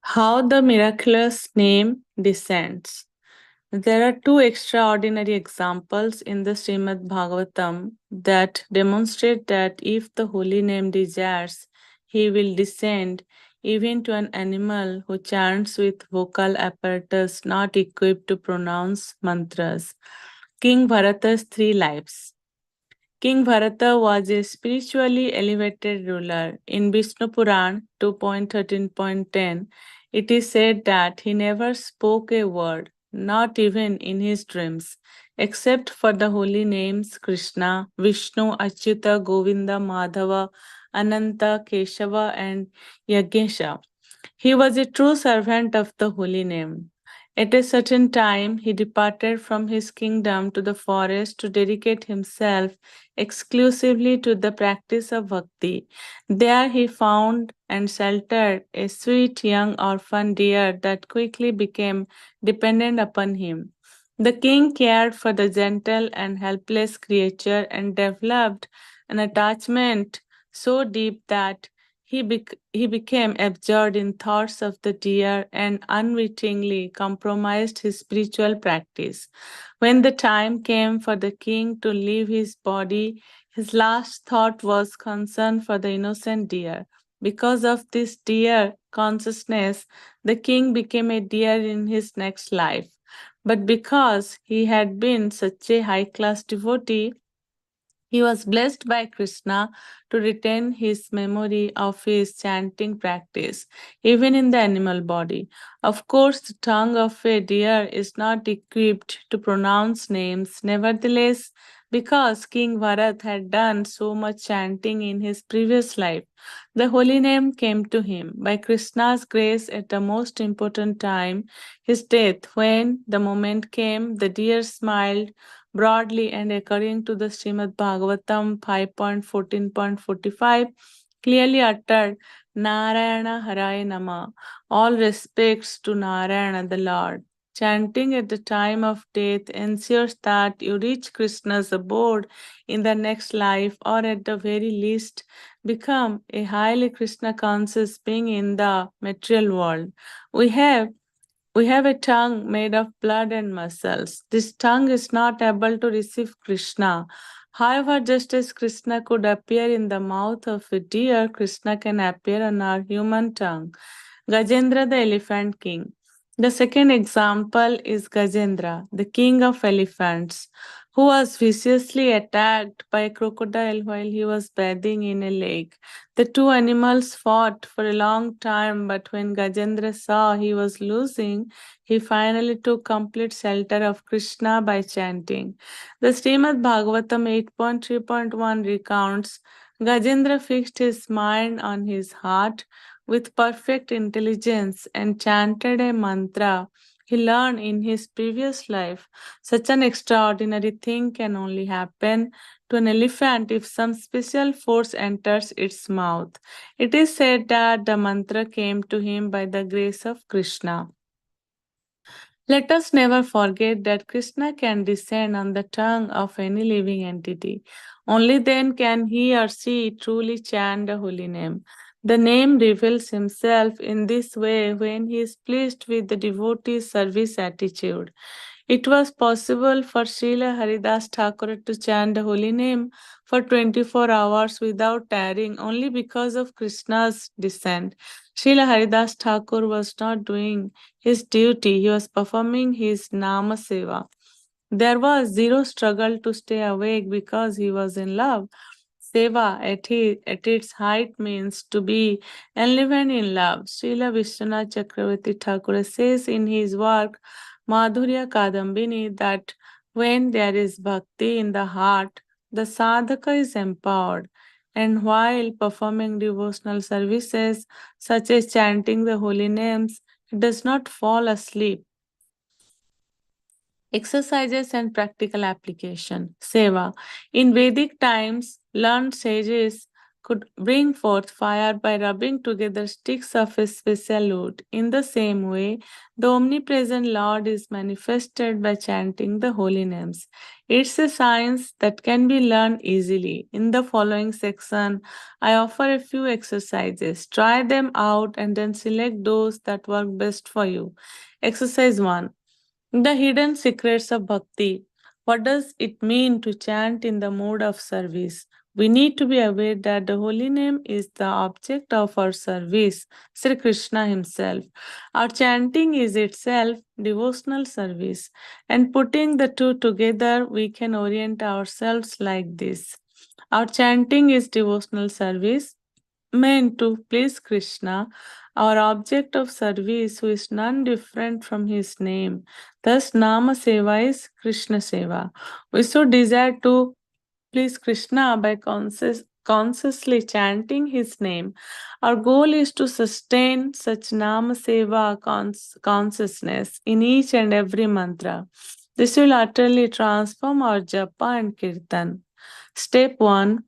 How the miraculous name descends. There are two extraordinary examples in the Srimad Bhagavatam that demonstrate that if the holy name desires, he will descend even to an animal who chants with vocal apparatus not equipped to pronounce mantras. King Bharata's three lives. King Bharata was a spiritually elevated ruler. In Vishnu Puran 2.13.10, it is said that he never spoke a word, not even in his dreams, except for the holy names Krishna, Vishnu, Achyuta, Govinda, Madhava, Ananta, Keshava, and Yagesha. He was a true servant of the holy name. At a certain time, he departed from his kingdom to the forest to dedicate himself exclusively to the practice of bhakti. There he found and sheltered a sweet young orphan deer that quickly became dependent upon him. The king cared for the gentle and helpless creature and developed an attachment so deep that he became absorbed in thoughts of the deer and unwittingly compromised his spiritual practice. When the time came for the king to leave his body, his last thought was concern for the innocent deer. Because of this deer consciousness, the king became a deer in his next life. But because he had been such a high class devotee, he was blessed by Krishna to retain his memory of his chanting practice, even in the animal body. Of course, the tongue of a deer is not equipped to pronounce names. Nevertheless, because King Bharat had done so much chanting in his previous life, the holy name came to him. By Krishna's grace, at the most important time, his death, when the moment came, the deer smiled broadly and according to the Srimad Bhagavatam 5.14.45 clearly uttered Narayana Haraya Nama, all respects to Narayana the Lord. Chanting at the time of death ensures that you reach Krishna's abode in the next life, or at the very least become a highly Krishna conscious being in the material world. We have we have a tongue made of blood and muscles. This tongue is not able to receive Krishna. However, just as Krishna could appear in the mouth of a deer, Krishna can appear on our human tongue. Gajendra the elephant king. The second example is Gajendra, the king of elephants, who was viciously attacked by a crocodile while he was bathing in a lake. The two animals fought for a long time, but when Gajendra saw he was losing, he finally took complete shelter of Krishna by chanting. The Srimad Bhagavatam 8.3.1 recounts Gajendra fixed his mind on his heart with perfect intelligence and chanted a mantra he learned in his previous life. Such an extraordinary thing can only happen to an elephant if some special force enters its mouth. It is said that the mantra came to him by the grace of Krishna. Let us never forget that Krishna can descend on the tongue of any living entity. Only then can he or she truly chant the holy name. The name reveals himself in this way when he is pleased with the devotee's service attitude. It was possible for Srila Haridas Thakur to chant the holy name for 24 hours without tiring only because of Krishna's descent. Srila Haridas Thakur was not doing his duty, he was performing his Nama Seva. There was zero struggle to stay awake because he was in love. Seva at its height means to be enlivened in love. Srila Vishwanath Chakravarti Thakur says in his work Madhurya Kadambini that when there is bhakti in the heart, the sadhaka is empowered. And while performing devotional services such as chanting the holy names, it does not fall asleep. Exercises and practical application. Seva. In Vedic times, learned sages could bring forth fire by rubbing together sticks of a special wood. In the same way, the omnipresent Lord is manifested by chanting the holy names. It's a science that can be learned easily. In the following section, I offer a few exercises. Try them out and then select those that work best for you. Exercise 1. The hidden secrets of bhakti. What does it mean to chant in the mode of service? We need to be aware that the holy name is the object of our service, Sri Krishna himself. Our chanting is itself devotional service, and putting the two together, we can orient ourselves like this. Our chanting is devotional service meant to please Krishna, our object of service, who is none different from his name. Thus, Nama Seva is Krishna Seva. We should desire to please Krishna by consciously chanting his name. Our goal is to sustain such Nama Seva consciousness in each and every mantra. This will utterly transform our japa and kirtan. Step 1.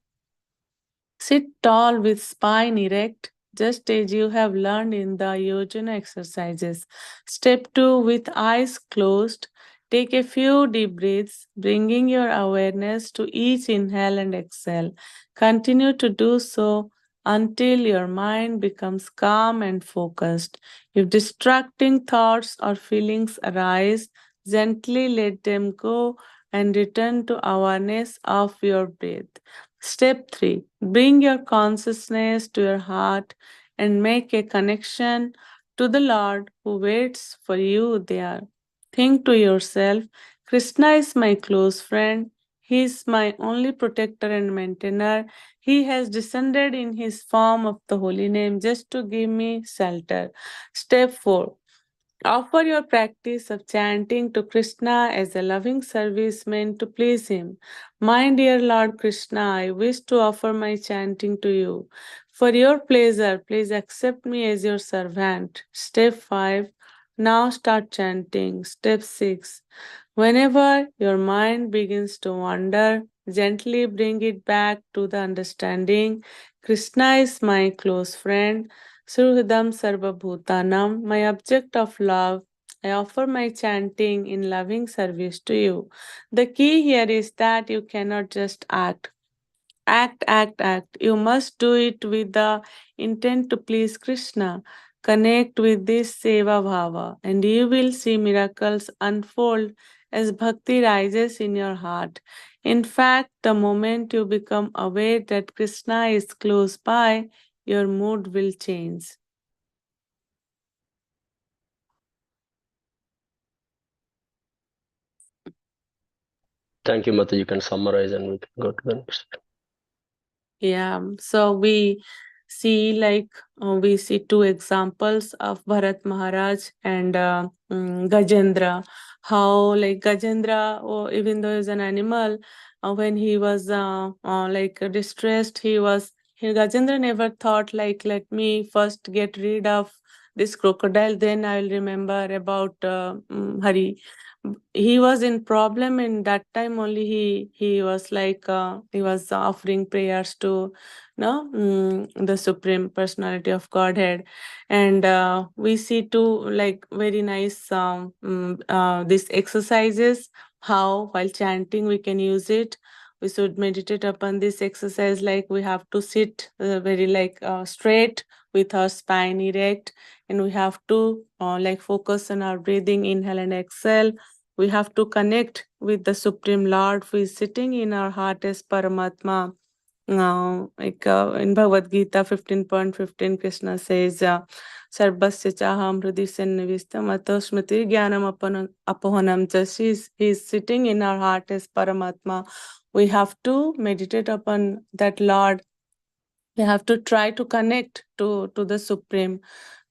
Sit tall with spine erect, just as you have learned in the yojana exercises. Step 2, with eyes closed, take a few deep breaths, bringing your awareness to each inhale and exhale. Continue to do so until your mind becomes calm and focused. If distracting thoughts or feelings arise, gently let them go and return to awareness of your breath. Step 3. Bring your consciousness to your heart and make a connection to the Lord who waits for you there. Think to yourself, Krishna is my close friend. He is my only protector and maintainer. He has descended in his form of the holy name just to give me shelter. Step 4. Offer your practice of chanting to Krishna as a loving service meant to please him. My dear Lord Krishna, I wish to offer my chanting to you. For your pleasure, please accept me as your servant. Step 5. Now start chanting. Step 6. Whenever your mind begins to wander, gently bring it back to the understanding. Krishna is my close friend. Suhridam Sarvabhutanam, my object of love, I offer my chanting in loving service to you. The key here is that you cannot just act. Act. You must do it with the intent to please Krishna. Connect with this Seva Bhava, and you will see miracles unfold as bhakti rises in your heart. In fact, the moment you become aware that Krishna is close by, your mood will change. Thank you, Mata. You can summarize and we can go to the next. Yeah, so we see two examples of Bharat Maharaj and Gajendra. How like Gajendra, even though he's an animal, when he was distressed, Gajendra never thought like, let me first get rid of this crocodile, then I'll remember about Hari. He was in problem, and that time only he was he was offering prayers to the supreme personality of Godhead. And we see two very nice these exercises, how while chanting we can use it. We should meditate upon this exercise, like we have to sit very straight with our spine erect, and we have to focus on our breathing, inhale and exhale. We have to connect with the Supreme Lord who is sitting in our heart as Paramatma. In Bhagavad Gita 15.15, Krishna says, Sarvasya chaham hridi sannivistam ato smriti jnanam apohanam cha. He is sitting in our heart as Paramatma. We have to meditate upon that Lord. We have to try to connect to the Supreme,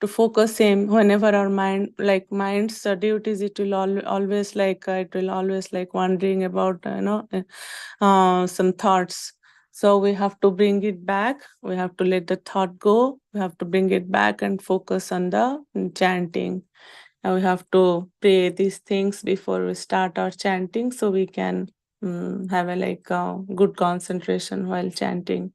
to focus him. Whenever our mind's duties, it will always wondering about some thoughts. So we have to bring it back. We have to let the thought go. We have to bring it back and focus on the chanting. And we have to pray these things before we start our chanting, so we can have a good concentration while chanting.